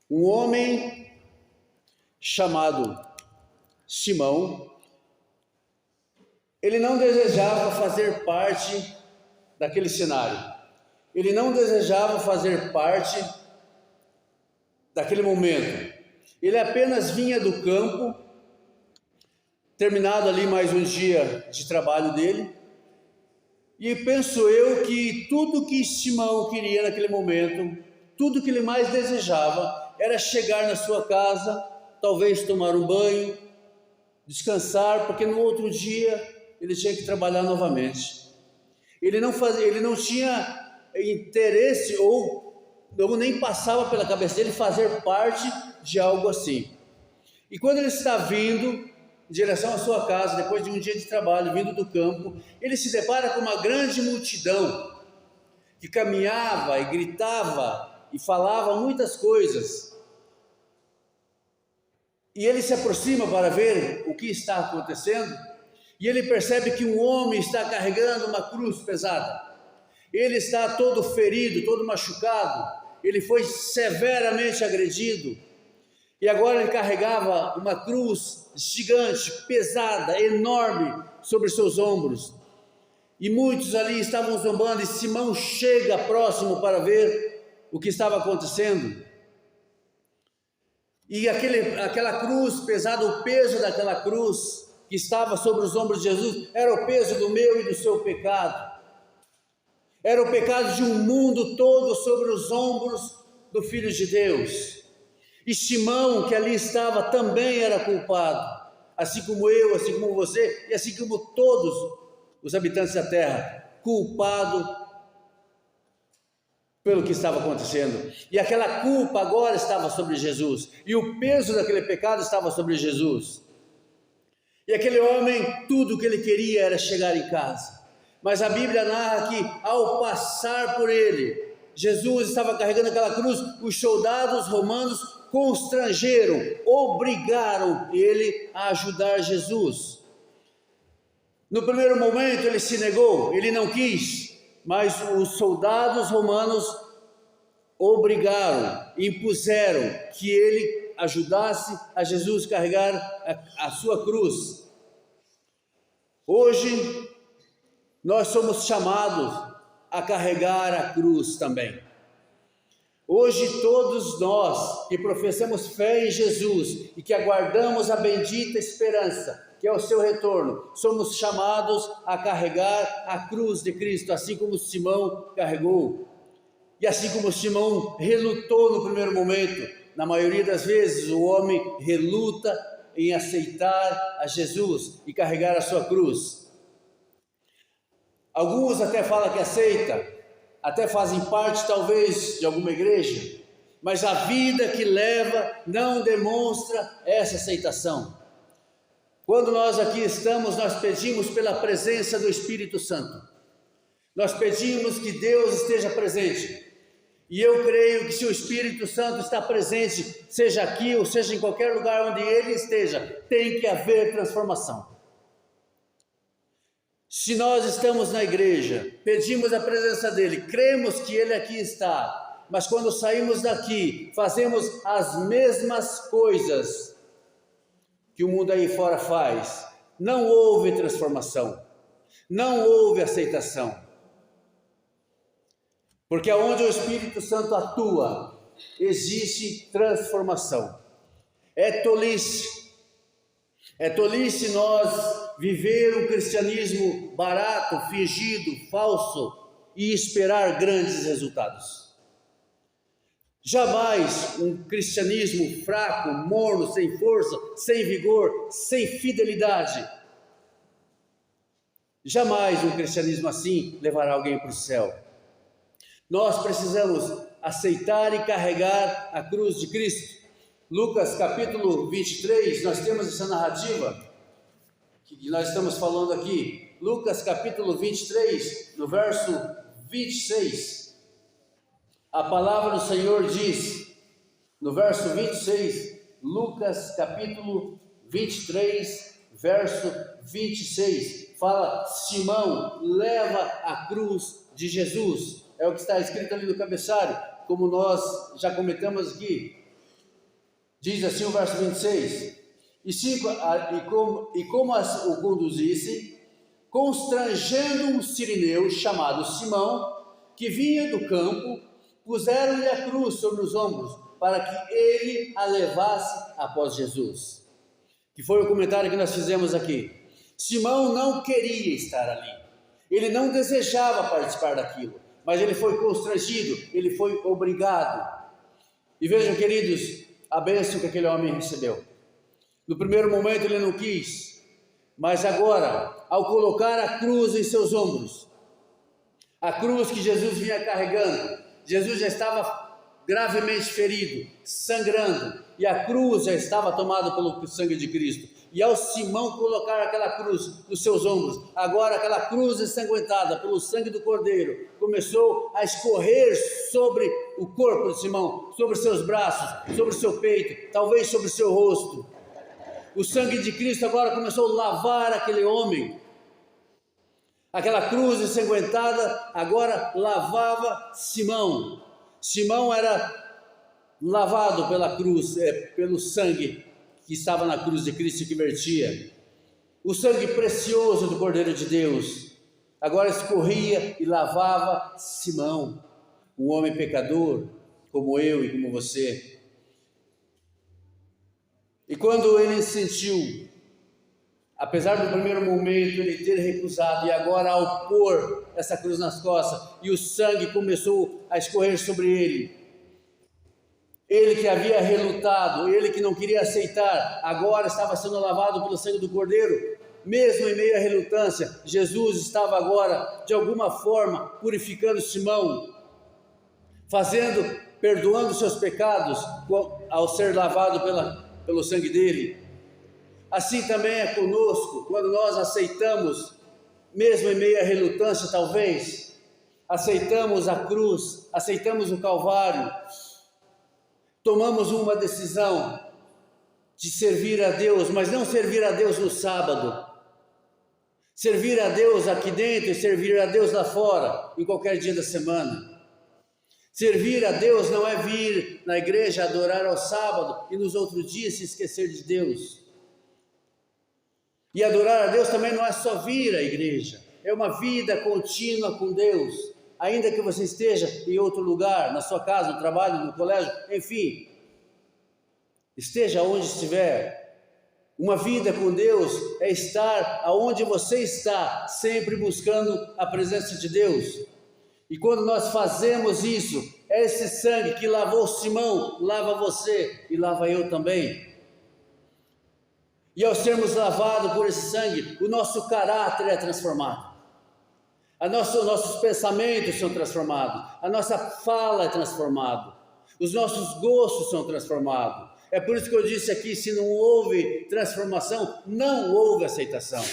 Um homem chamado Simão, ele não desejava fazer parte daquele cenário, ele não desejava fazer parte daquele momento, ele apenas vinha do campo, terminado ali mais um dia de trabalho dele, e penso eu que tudo que Simão queria naquele momento, tudo que ele mais desejava, era chegar na sua casa, talvez tomar um banho, descansar, porque no outro dia ele tinha que trabalhar novamente. Ele não tinha interesse ou nem passava pela cabeça dele fazer parte de algo assim. E quando ele está vindo em direção à sua casa, depois de um dia de trabalho, vindo do campo, ele se depara com uma grande multidão que caminhava e gritava e falava muitas coisas. E ele se aproxima para ver o que está acontecendo, e ele percebe que um homem está carregando uma cruz pesada. Ele está todo ferido, todo machucado, ele foi severamente agredido, e agora ele carregava uma cruz gigante, pesada, enorme, sobre seus ombros. E muitos ali estavam zombando, e Simão chega próximo para ver o que estava acontecendo. E aquela cruz pesada, o peso daquela cruz que estava sobre os ombros de Jesus, era o peso do meu e do seu pecado. Era o pecado de um mundo todo sobre os ombros do Filho de Deus. E Simão, que ali estava, também era culpado, assim como eu, assim como você, e assim como todos os habitantes da terra, culpado pelo que estava acontecendo. E aquela culpa agora estava sobre Jesus, e o peso daquele pecado estava sobre Jesus. E aquele homem, tudo o que ele queria era chegar em casa. Mas a Bíblia narra que ao passar por ele, Jesus estava carregando aquela cruz, os soldados romanos constrangeram, obrigaram ele a ajudar Jesus. No primeiro momento ele se negou, ele não quis, mas os soldados romanos obrigaram, impuseram que ele ajudasse a Jesus carregar a sua cruz. Hoje nós somos chamados a carregar a cruz também. Hoje todos nós que professamos fé em Jesus e que aguardamos a bendita esperança, que é o seu retorno, somos chamados a carregar a cruz de Cristo, assim como Simão carregou. E assim como Simão relutou no primeiro momento, na maioria das vezes o homem reluta em aceitar a Jesus e carregar a sua cruz. Alguns até falam que aceita, até fazem parte talvez de alguma igreja, mas a vida que leva não demonstra essa aceitação. Quando nós aqui estamos, nós pedimos pela presença do Espírito Santo, nós pedimos que Deus esteja presente, e eu creio que se o Espírito Santo está presente, seja aqui ou seja em qualquer lugar onde Ele esteja, tem que haver transformação. Se nós estamos na igreja, pedimos a presença dEle, cremos que Ele aqui está, mas quando saímos daqui, fazemos as mesmas coisas que o mundo aí fora faz, não houve transformação, não houve aceitação. Porque onde o Espírito Santo atua, existe transformação. É tolice nós viver um cristianismo barato, fingido, falso e esperar grandes resultados. Jamais um cristianismo fraco, morno, sem força, sem vigor, sem fidelidade. Jamais um cristianismo assim levará alguém para o céu. Nós precisamos aceitar e carregar a cruz de Cristo. Lucas capítulo 23, nós temos essa narrativa que nós estamos falando aqui. Lucas capítulo 23, no verso 26, a palavra do Senhor diz, no verso 26, Lucas capítulo 23, verso 26, fala: Simão, leva a cruz de Jesus. É o que está escrito ali no cabeçalho. como nós já comentamos aqui. Diz assim o verso 26, como o conduzissem, constrangendo um sirineu chamado Simão, que vinha do campo, puseram-lhe a cruz sobre os ombros, para que ele a levasse após Jesus. Que foi o comentário que nós fizemos aqui. Simão não queria estar ali, ele não desejava participar daquilo, mas ele foi constrangido, ele foi obrigado. E vejam, queridos, a bênção que aquele homem recebeu. No primeiro momento ele não quis, mas agora, ao colocar a cruz em seus ombros, a cruz que Jesus vinha carregando, Jesus já estava gravemente ferido, sangrando, e a cruz já estava tomada pelo sangue de Cristo. E ao Simão colocar aquela cruz nos seus ombros, agora aquela cruz ensanguentada pelo sangue do Cordeiro começou a escorrer sobre o corpo de Simão, sobre seus braços, sobre o seu peito, talvez sobre o seu rosto. O sangue de Cristo agora começou a lavar aquele homem. Aquela cruz ensanguentada agora lavava Simão. Simão era lavado pela cruz, pelo sangue que estava na cruz de Cristo que vertia. O sangue precioso do Cordeiro de Deus agora escorria e lavava Simão, um homem pecador como eu e como você. E quando ele sentiu, apesar do primeiro momento ele ter recusado, e agora ao pôr essa cruz nas costas e o sangue começou a escorrer sobre ele, ele que havia relutado, ele que não queria aceitar, agora estava sendo lavado pelo sangue do Cordeiro. Mesmo em meio à relutância, Jesus estava agora de alguma forma purificando Simão, perdoando seus pecados ao ser lavado pelo sangue dele. Assim também é conosco, quando nós aceitamos, mesmo em meio à relutância talvez, aceitamos a cruz, aceitamos o Calvário, tomamos uma decisão de servir a Deus, mas não servir a Deus no sábado, servir a Deus aqui dentro e servir a Deus lá fora, em qualquer dia da semana. Servir a Deus não é vir na igreja adorar ao sábado e nos outros dias se esquecer de Deus. E adorar a Deus também não é só vir à igreja, é uma vida contínua com Deus. Ainda que você esteja em outro lugar, na sua casa, no trabalho, no colégio, enfim, esteja onde estiver, uma vida com Deus é estar aonde você está, sempre buscando a presença de Deus. E quando nós fazemos isso, esse sangue que lavou Simão, lava você e lava eu também. E ao sermos lavados por esse sangue, o nosso caráter é transformado. Nossos pensamentos são transformados, a nossa fala é transformada, os nossos gostos são transformados. É por isso que eu disse aqui, se não houve transformação, não houve aceitação.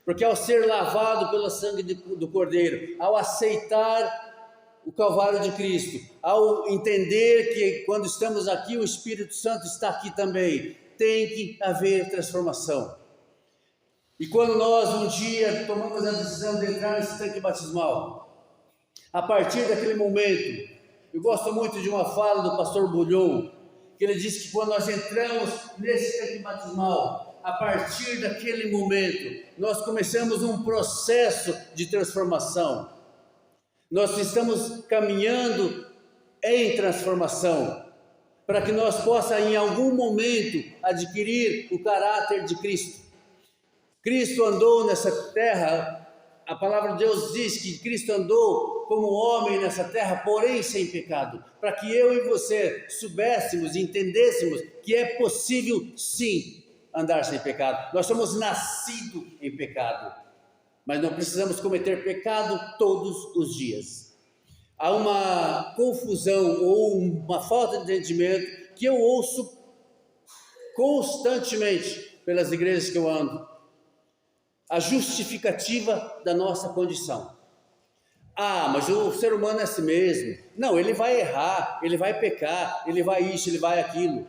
Porque ao ser lavado pelo sangue do Cordeiro, ao aceitar o Calvário de Cristo, ao entender que quando estamos aqui, o Espírito Santo está aqui também, tem que haver transformação. E quando nós um dia tomamos a decisão de entrar nesse tanque batismal, a partir daquele momento, eu gosto muito de uma fala do pastor Bulhon, que ele diz que quando nós entramos nesse tanque batismal, a partir daquele momento, nós começamos um processo de transformação. Nós estamos caminhando em transformação, para que nós possamos em algum momento adquirir o caráter de Cristo. Cristo andou nessa terra, a palavra de Deus diz que Cristo andou como homem nessa terra, porém sem pecado, para que eu e você soubéssemos e entendêssemos que é possível sim andar sem pecado. Nós somos nascidos em pecado, mas não precisamos cometer pecado todos os dias. Há uma confusão ou uma falta de entendimento que eu ouço constantemente pelas igrejas que eu ando. A justificativa da nossa condição. Mas o ser humano é assim mesmo. Não, ele vai errar, ele vai pecar, ele vai isso, ele vai aquilo.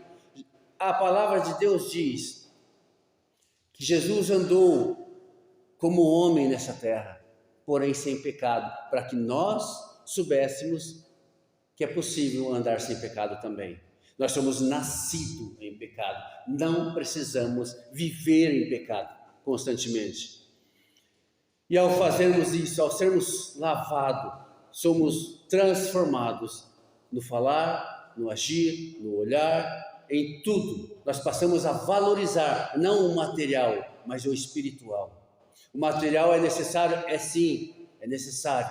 A palavra de Deus diz que Jesus andou como homem nessa terra, porém sem pecado, para que nós soubéssemos que é possível andar sem pecado também. Nós somos nascidos em pecado, não precisamos viver em pecado constantemente. E ao fazermos isso, ao sermos lavados, somos transformados no falar, no agir, no olhar, em tudo. Nós passamos a valorizar não o material, mas o espiritual. O material é necessário? É sim, é necessário.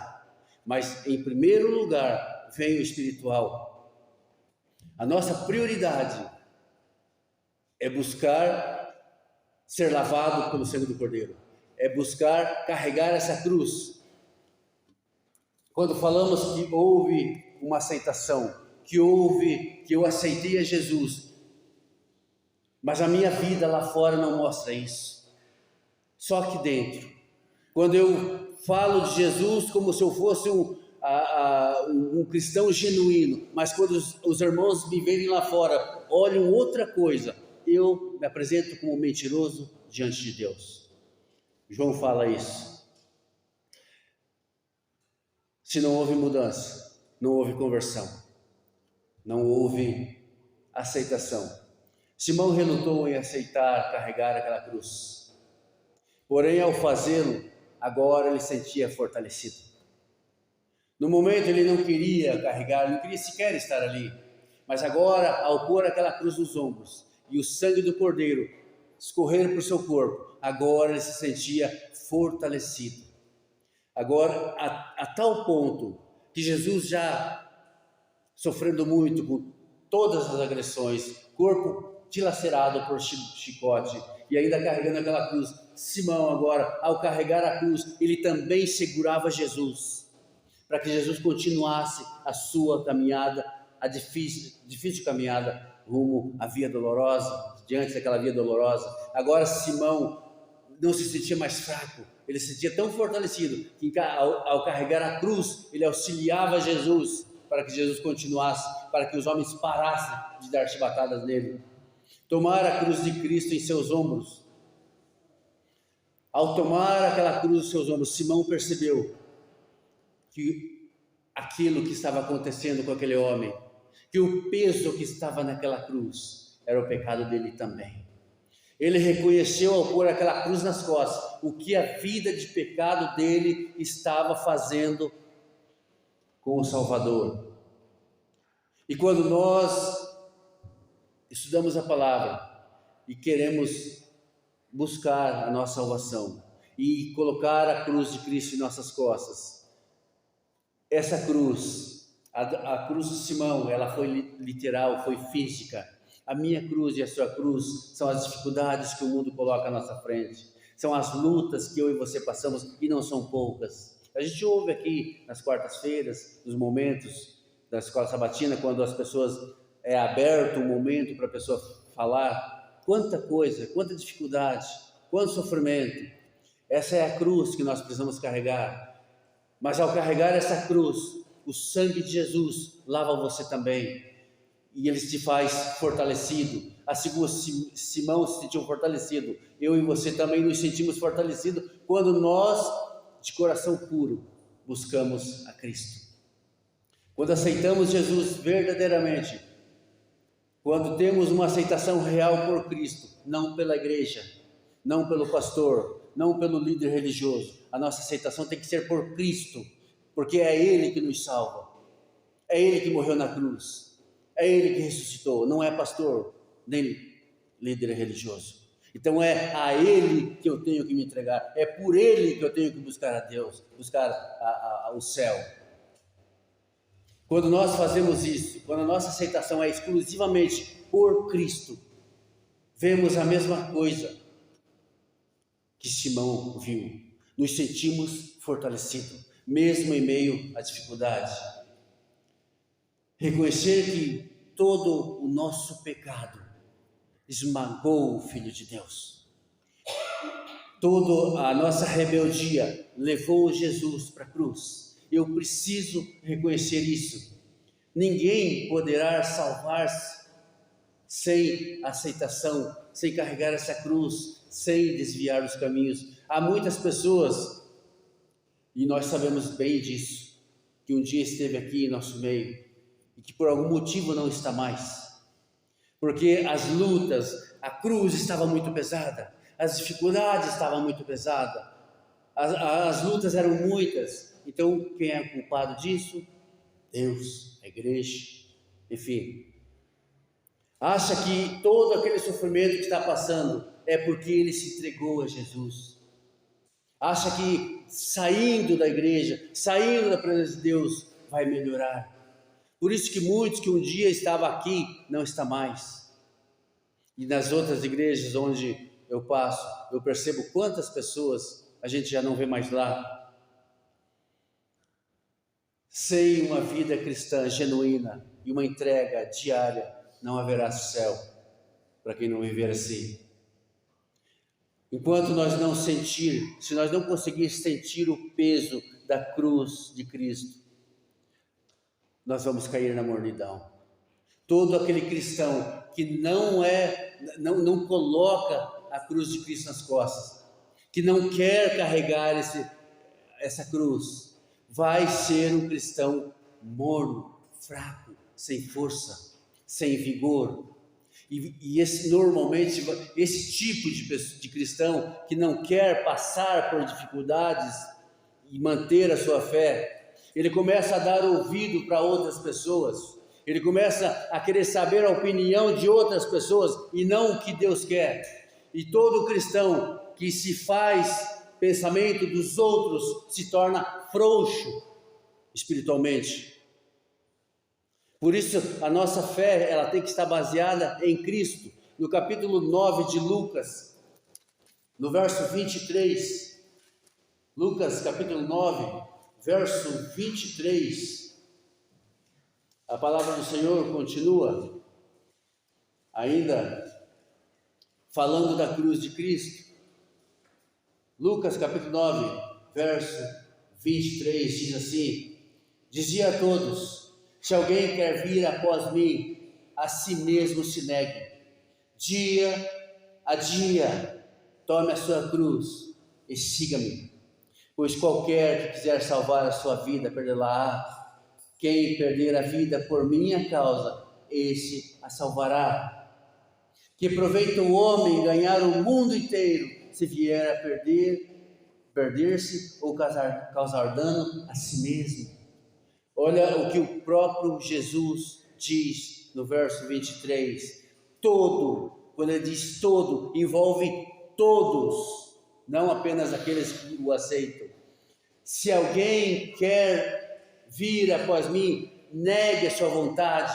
Mas em primeiro lugar vem o espiritual. A nossa prioridade é buscar ser lavado pelo sangue do Cordeiro. É buscar carregar essa cruz. Quando falamos que houve uma aceitação, que eu aceitei a Jesus, mas a minha vida lá fora não mostra isso. Só aqui dentro. Quando eu falo de Jesus como se eu fosse um cristão genuíno, mas quando os irmãos me verem lá fora, olham outra coisa, eu me apresento como mentiroso diante de Deus. João fala isso. Se não houve mudança, não houve conversão, não houve aceitação. Simão relutou em aceitar carregar aquela cruz. Porém, ao fazê-lo, agora ele sentia fortalecido. No momento ele não queria carregar, não queria sequer estar ali. Mas agora, ao pôr aquela cruz nos ombros e o sangue do Cordeiro escorrer por seu corpo, agora ele se sentia fortalecido. Agora, a tal ponto que Jesus já sofrendo muito com todas as agressões, corpo dilacerado por chicote e ainda carregando aquela cruz. Simão agora, ao carregar a cruz, ele também segurava Jesus, para que Jesus continuasse a sua caminhada, a difícil caminhada rumo à via dolorosa, diante daquela via dolorosa. Agora Simão não se sentia mais fraco, ele se sentia tão fortalecido, que ao carregar a cruz, ele auxiliava Jesus, para que Jesus continuasse, para que os homens parassem de dar chibatadas nele. Tomar a cruz de Cristo em seus ombros. Ao tomar aquela cruz em seus ombros, Simão percebeu que aquilo que estava acontecendo com aquele homem, que o peso que estava naquela cruz, era o pecado dele também. Ele reconheceu ao pôr aquela cruz nas costas, o que a vida de pecado dele estava fazendo com o Salvador. E quando nós estudamos a palavra e queremos buscar a nossa salvação e colocar a cruz de Cristo em nossas costas, essa cruz, a cruz de Simão, ela foi literal, foi física. A minha cruz e a sua cruz são as dificuldades que o mundo coloca à nossa frente, são as lutas que eu e você passamos, e não são poucas. A gente ouve aqui nas quartas-feiras, nos momentos da escola sabatina, quando as pessoas é aberto um momento para a pessoa falar, quanta coisa, quanta dificuldade, quanto sofrimento. Essa é a cruz que nós precisamos carregar. Mas ao carregar essa cruz, o sangue de Jesus lava você também, e ele te faz fortalecido. Assim como Simão se sentiu fortalecido, eu e você também nos sentimos fortalecidos quando nós, de coração puro, buscamos a Cristo. Quando aceitamos Jesus verdadeiramente, quando temos uma aceitação real por Cristo, não pela igreja, não pelo pastor, não pelo líder religioso, a nossa aceitação tem que ser por Cristo, porque é Ele que nos salva, é Ele que morreu na cruz, é Ele que ressuscitou, não é pastor, nem líder religioso. Então é a Ele que eu tenho que me entregar, é por Ele que eu tenho que buscar a Deus, buscar o céu. Quando nós fazemos isso, quando a nossa aceitação é exclusivamente por Cristo, vemos a mesma coisa que Simão viu. Nos sentimos fortalecidos, mesmo em meio à dificuldade. Reconhecer que todo o nosso pecado esmagou o Filho de Deus. Toda a nossa rebeldia levou Jesus para a cruz. Eu preciso reconhecer isso. Ninguém poderá salvar-se sem aceitação, sem carregar essa cruz, sem desviar os caminhos. Há muitas pessoas, e nós sabemos bem disso, que um dia esteve aqui em nosso meio, e que por algum motivo não está mais. Porque as lutas, a cruz estava muito pesada, as dificuldades estavam muito pesadas, as lutas eram muitas. Então, quem é o culpado disso? Deus, a igreja, enfim. Acha que todo aquele sofrimento que está passando é porque ele se entregou a Jesus. Acha que saindo da igreja, saindo da presença de Deus, vai melhorar. Por isso que muitos que um dia estavam aqui, não está mais. E nas outras igrejas onde eu passo, eu percebo quantas pessoas a gente já não vê mais lá. Sem uma vida cristã genuína e uma entrega diária, não haverá céu para quem não viver assim. Enquanto nós não sentir, se nós não conseguirmos sentir o peso da cruz de Cristo, nós vamos cair na mornidão. Todo aquele cristão que não coloca a cruz de Cristo nas costas, que não quer carregar essa cruz, vai ser um cristão morno, fraco, sem força, sem vigor. Normalmente, esse tipo de cristão que não quer passar por dificuldades e manter a sua fé, ele começa a dar ouvido para outras pessoas, ele começa a querer saber a opinião de outras pessoas e não o que Deus quer. E todo cristão que se faz pensamento dos outros se torna frouxo espiritualmente. Por isso, a nossa fé, ela tem que estar baseada em Cristo. No capítulo 9 de Lucas, no verso 23, Lucas capítulo 9, verso 23, a palavra do Senhor continua, ainda falando da cruz de Cristo. Lucas capítulo 9, verso 23, diz assim: dizia a todos: se alguém quer vir após mim, a si mesmo se negue, dia a dia, tome a sua cruz e siga-me. Pois qualquer que quiser salvar a sua vida, perdê-la-á. Quem perder a vida por minha causa, esse a salvará. Que aproveita o homem ganhar o mundo inteiro, se vier a perder-se ou causar dano a si mesmo. Olha o que o próprio Jesus diz no verso 23. Todo, quando ele diz todo, envolve todos, não apenas aqueles que o aceitam. Se alguém quer vir após mim, negue a sua vontade,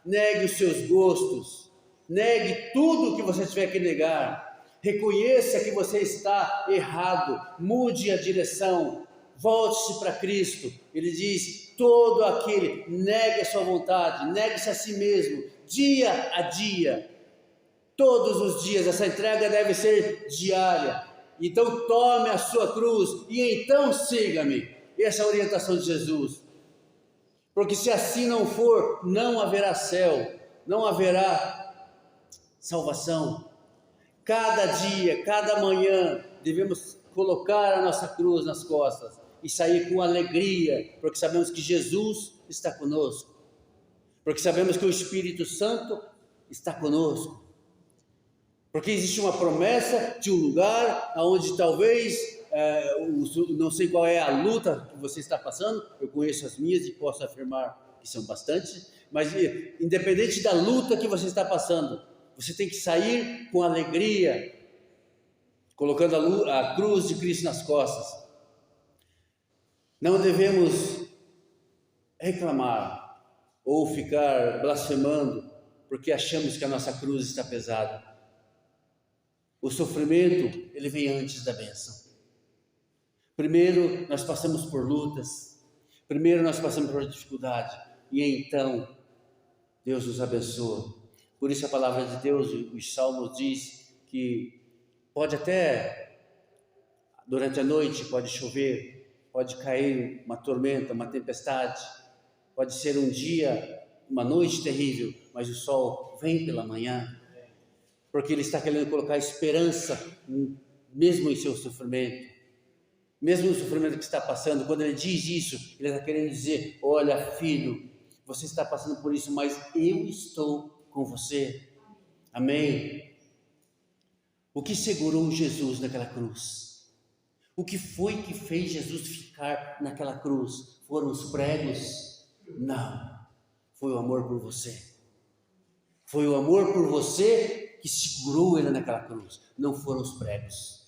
negue os seus gostos, negue tudo que você tiver que negar, reconheça que você está errado, mude a direção, volte-se para Cristo. Ele diz: todo aquele, negue a sua vontade, negue-se a si mesmo, dia a dia, todos os dias. Essa entrega deve ser diária. Então tome a sua cruz e então siga-me. Essa é a orientação de Jesus. Porque se assim não for, não haverá céu, não haverá salvação. Cada dia, cada manhã, devemos colocar a nossa cruz nas costas e sair com alegria, porque sabemos que Jesus está conosco, porque sabemos que o Espírito Santo está conosco, porque existe uma promessa de um lugar onde talvez, não sei qual é a luta que você está passando, eu conheço as minhas e posso afirmar que são bastante, mas independente da luta que você está passando, você tem que sair com alegria, colocando a cruz de Cristo nas costas. Não devemos reclamar ou ficar blasfemando porque achamos que a nossa cruz está pesada. O sofrimento, ele vem antes da bênção. Primeiro nós passamos por lutas, primeiro nós passamos por dificuldade, e então Deus nos abençoa. Por isso a palavra de Deus, os salmos diz que pode até, durante a noite, pode chover, pode cair uma tormenta, uma tempestade, pode ser um dia, uma noite terrível, mas o sol vem pela manhã, porque Ele está querendo colocar esperança, mesmo em seu sofrimento, mesmo no sofrimento que está passando. Quando Ele diz isso, Ele está querendo dizer: olha, filho, você está passando por isso, mas eu estou com você. Amém? O que segurou Jesus naquela cruz? O que foi que fez Jesus ficar naquela cruz? Foram os pregos? Não, foi o amor por você. Foi o amor por você que segurou ele naquela cruz, não foram os pregos.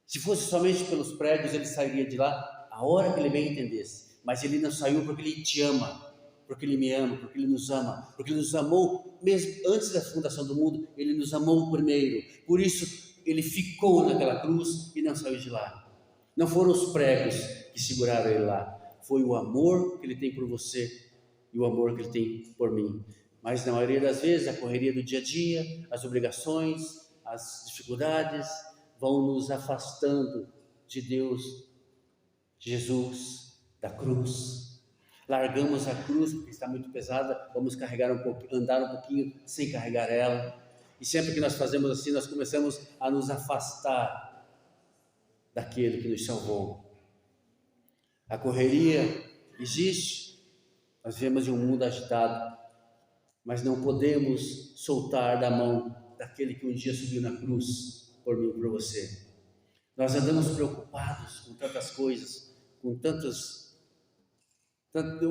Se fosse somente pelos pregos, ele sairia de lá a hora que ele bem entendesse, mas ele não saiu porque ele te ama, porque ele me ama, porque ele nos ama, porque ele nos amou mesmo antes da fundação do mundo, ele nos amou primeiro, por isso ele ficou naquela cruz e não saiu de lá. Não foram os pregos que seguraram ele lá, foi o amor que ele tem por você e o amor que ele tem por mim. Mas na maioria das vezes a correria do dia a dia, as obrigações, as dificuldades vão nos afastando de Deus, de Jesus, da cruz. Largamos a cruz porque está muito pesada, vamos carregar um pouquinho, andar um pouquinho sem carregar ela. E sempre que nós fazemos assim, nós começamos a nos afastar daquele que nos salvou. A correria existe, nós vivemos em um mundo agitado, mas não podemos soltar da mão daquele que um dia subiu na cruz por mim e por você. Nós andamos preocupados com tantas coisas, com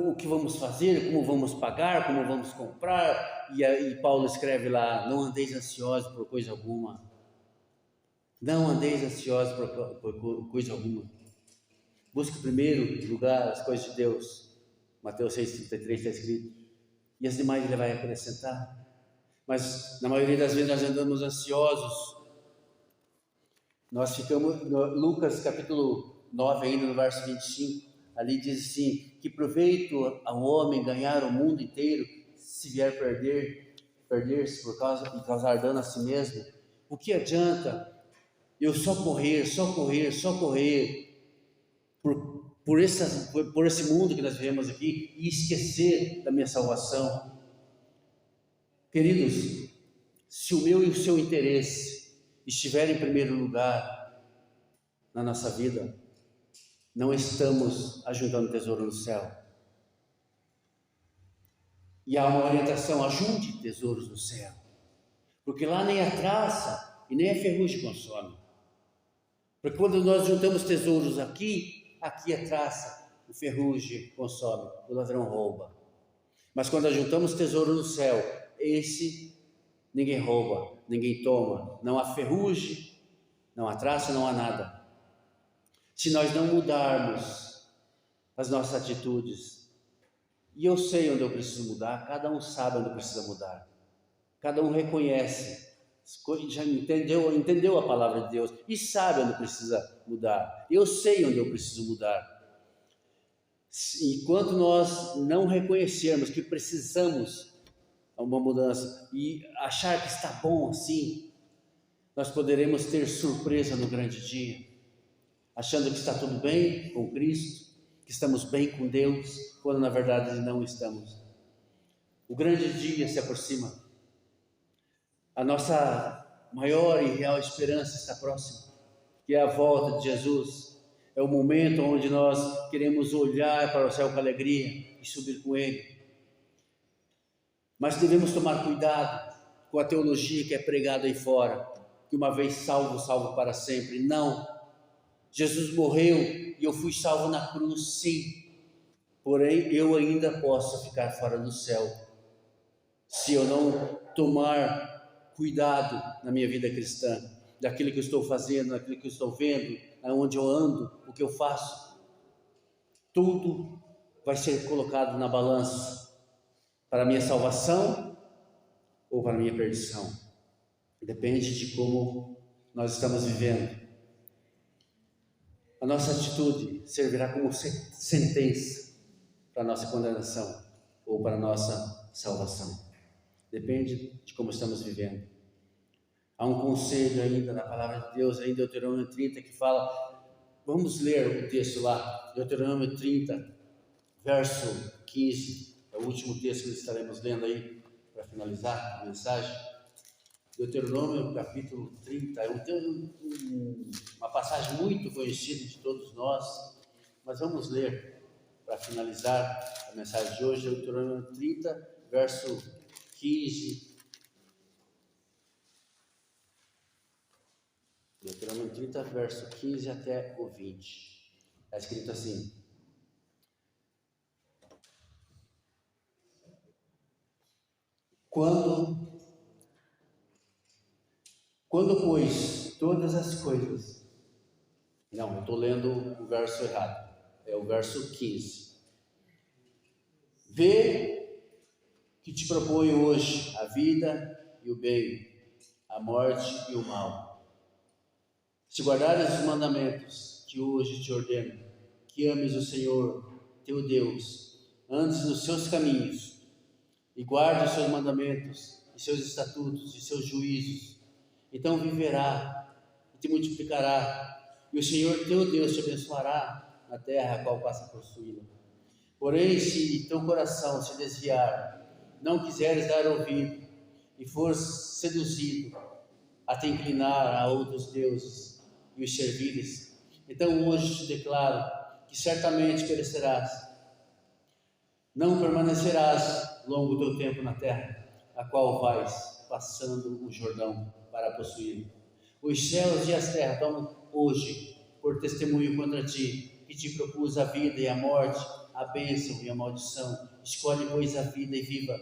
o que vamos fazer, como vamos pagar, como vamos comprar, e Paulo escreve lá, não andeis ansiosos por coisa alguma. Não andeis ansiosos por coisa alguma. Busque primeiro lugar as coisas de Deus. Mateus 6,33 está escrito. E as demais ele vai acrescentar. Mas na maioria das vezes nós andamos ansiosos. Nós ficamos, Lucas capítulo 9 ainda no verso 25, ali diz assim, que proveito ao homem ganhar o mundo inteiro, se vier perder-se por causa e causar dano a si mesmo. O que adianta eu só correr por esse mundo que nós vivemos aqui e esquecer da minha salvação? Queridos, se o meu e o seu interesse estiver em primeiro lugar na nossa vida, não estamos ajuntando tesouro no céu. E há uma orientação, ajunte tesouros no céu, porque lá nem a traça e nem a ferrugem consome. Porque quando nós juntamos tesouros aqui a traça, o ferrugem consome, o ladrão rouba. Mas quando nós juntamos tesouro no céu, esse ninguém rouba, ninguém toma, não há ferrugem, não há traça, não há nada. Se nós não mudarmos as nossas atitudes, e eu sei onde eu preciso mudar, cada um sabe onde precisa mudar, cada um reconhece, já entendeu a palavra de Deus e sabe onde precisa mudar. Eu sei onde eu preciso mudar. Enquanto nós não reconhecermos que precisamos de uma mudança e achar que está bom assim, nós poderemos ter surpresa no grande dia, achando que está tudo bem com Cristo, que estamos bem com Deus, quando na verdade não estamos. O grande dia se aproxima. A nossa maior e real esperança está próxima, que é a volta de Jesus. É o momento onde nós queremos olhar para o céu com alegria e subir com Ele. Mas devemos tomar cuidado com a teologia que é pregada aí fora, que uma vez salvo, salvo para sempre. Não. Jesus morreu e eu fui salvo na cruz, sim. Porém, eu ainda posso ficar fora do céu, se eu não tomar cuidado na minha vida cristã, daquilo que eu estou fazendo, daquilo que eu estou vendo, aonde eu ando, o que eu faço. Tudo vai ser colocado na balança para a minha salvação ou para a minha perdição. Depende de como nós estamos vivendo. A nossa atitude servirá como sentença para a nossa condenação ou para a nossa salvação. Depende de como estamos vivendo. Há um conselho ainda na palavra de Deus, em Deuteronômio 30, que fala, vamos ler o texto lá, Deuteronômio 30, verso 15, é o último texto que estaremos lendo aí, para finalizar a mensagem. Deuteronômio capítulo 30, é uma passagem muito conhecida de todos nós, mas vamos ler para finalizar a mensagem de hoje, Deuteronômio 30, verso 15. Deuteronômio 30, verso 15 até o 20. Está escrito assim: Quando, pois, todas as coisas... Não, eu estou lendo o verso errado. É o verso 15. Vê que te proponho hoje a vida e o bem, a morte e o mal. Se guardares os mandamentos que hoje te ordeno, que ames o Senhor, teu Deus, andes nos seus caminhos, e guarde os seus mandamentos, e seus estatutos, e seus juízos, então viverá, e te multiplicará, e o Senhor teu Deus te abençoará na terra a qual passa a possuí-la. Porém, se teu coração se desviar, não quiseres dar ouvido, e fores seduzido a te inclinar a outros deuses e os servires, então hoje te declaro que certamente perecerás. Não permanecerás longo teu tempo na terra, a qual vais passando o Jordão para possuir. Os céus e as terras tomam hoje por testemunho contra ti, que te propus a vida e a morte, a bênção e a maldição. Escolhe, pois, a vida e viva,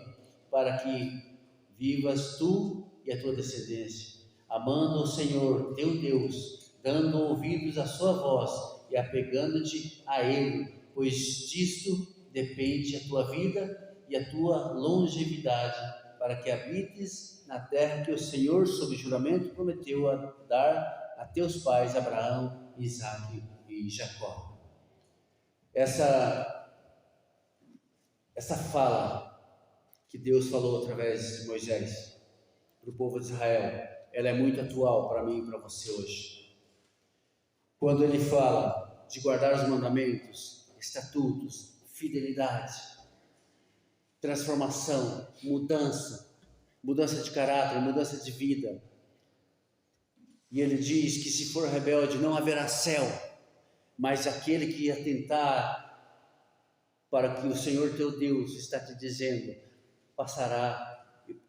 para que vivas tu e a tua descendência, amando o Senhor teu Deus, dando ouvidos à sua voz e apegando-te a Ele, pois disto depende a tua vida e a tua longevidade, para que habites na terra que o Senhor, sob juramento, prometeu a dar a teus pais Abraão, Isaque e Jacó. Essa fala que Deus falou através de Moisés para o povo de Israel, ela é muito atual para mim e para você hoje. Quando ele fala de guardar os mandamentos, estatutos, fidelidade, transformação, mudança de caráter, mudança de vida. E ele diz que se for rebelde não haverá céu, mas aquele que atentar para que o Senhor teu Deus está te dizendo, passará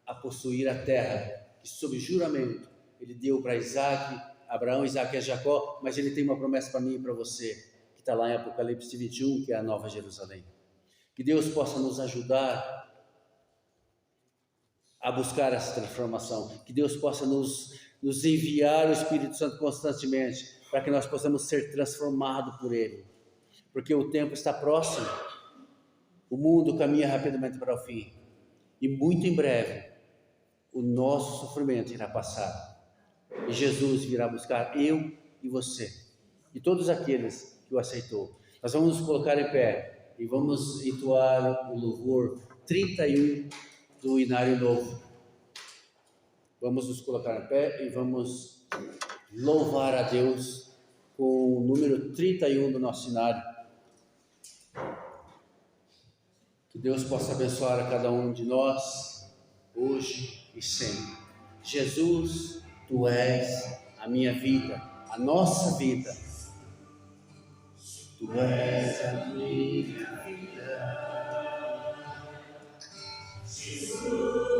a possuir a terra, que sob juramento ele deu para Isaque, Abraão, Isaque e Jacó, mas ele tem uma promessa para mim e para você, que está lá em Apocalipse 21, que é a Nova Jerusalém. Que Deus possa nos ajudar a buscar essa transformação, que Deus possa nos enviar o Espírito Santo constantemente, para que nós possamos ser transformados por Ele, porque o tempo está próximo, o mundo caminha rapidamente para o fim, e muito em breve, o nosso sofrimento irá passar, e Jesus virá buscar eu e você, e todos aqueles que o aceitou. Nós vamos nos colocar em pé, e vamos entoar o louvor 31 do Inário Novo. Vamos nos colocar em pé e vamos louvar a Deus com o número 31 do nosso Inário. Que Deus possa abençoar a cada um de nós, hoje e sempre. Jesus, Tu és a minha vida, a nossa vida. Tu és a minha vida. Jesus.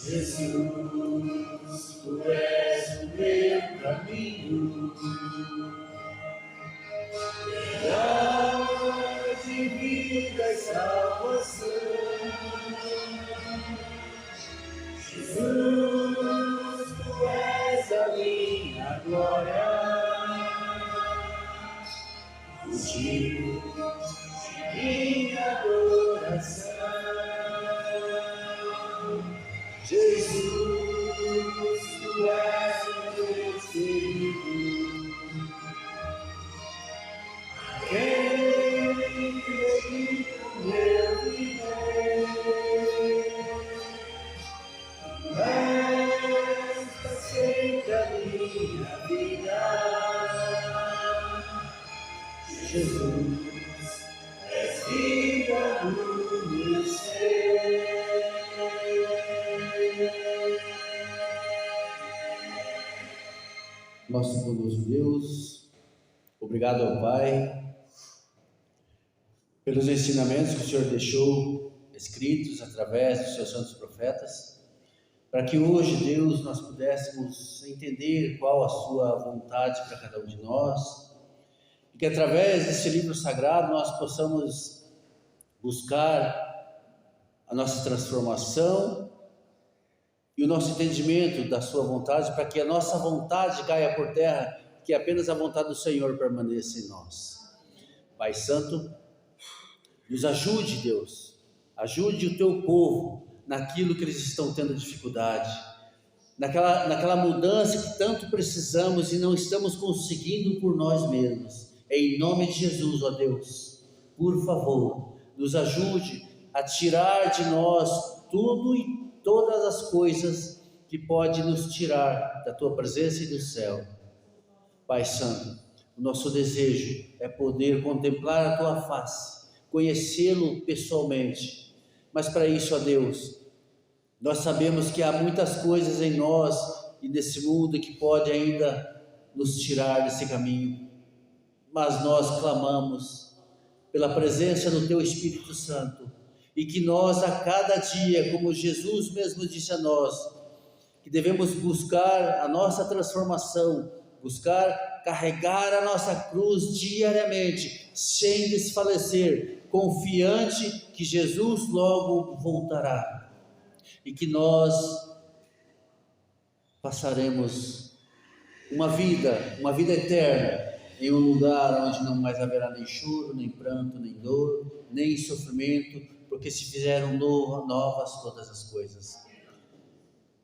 Jesus, tu és o meu caminho, verdade, vida e salvação. Jesus, tu és a minha glória, motivo de minha adoração. Jesus, tu és o Deus querido, quem acredita no meu viver, resta sempre a minha vida. Jesus, és vida no meu ser. Nosso bondoso Deus, obrigado ao Pai pelos ensinamentos que o Senhor deixou escritos através dos seus santos profetas, para que hoje, Deus, nós pudéssemos entender qual a sua vontade para cada um de nós, e que através desse livro sagrado nós possamos buscar a nossa transformação e o nosso entendimento da sua vontade, para que a nossa vontade caia por terra, que apenas a vontade do Senhor permaneça em nós. Pai Santo, nos ajude, Deus, ajude o teu povo naquilo que eles estão tendo dificuldade, naquela mudança que tanto precisamos e não estamos conseguindo por nós mesmos. Em nome de Jesus, ó Deus, por favor, nos ajude a tirar de nós tudo e todas as coisas que pode nos tirar da tua presença e do céu. Pai Santo, o nosso desejo é poder contemplar a tua face, conhecê-lo pessoalmente, mas para isso, ó Deus, nós sabemos que há muitas coisas em nós e nesse mundo que pode ainda nos tirar desse caminho, mas nós clamamos pela presença do teu Espírito Santo, e que nós a cada dia, como Jesus mesmo disse a nós, que devemos buscar a nossa transformação, buscar carregar a nossa cruz diariamente, sem desfalecer, confiante que Jesus logo voltará, e que nós passaremos uma vida eterna, em um lugar onde não mais haverá nem choro, nem pranto, nem dor, nem sofrimento, porque se fizeram novas todas as coisas.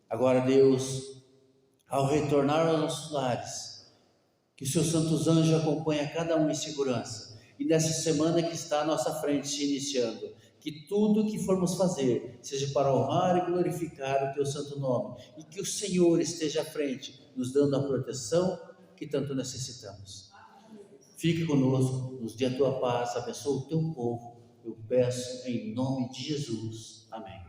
Agora, Deus, ao retornar aos nossos lares, que os seus santos anjos acompanhem cada um em segurança, e nessa semana que está à nossa frente se iniciando, que tudo que formos fazer seja para honrar e glorificar o teu santo nome, e que o Senhor esteja à frente, nos dando a proteção que tanto necessitamos. Fique conosco, nos dê a tua paz, abençoa o teu povo, eu peço em nome de Jesus. Amém.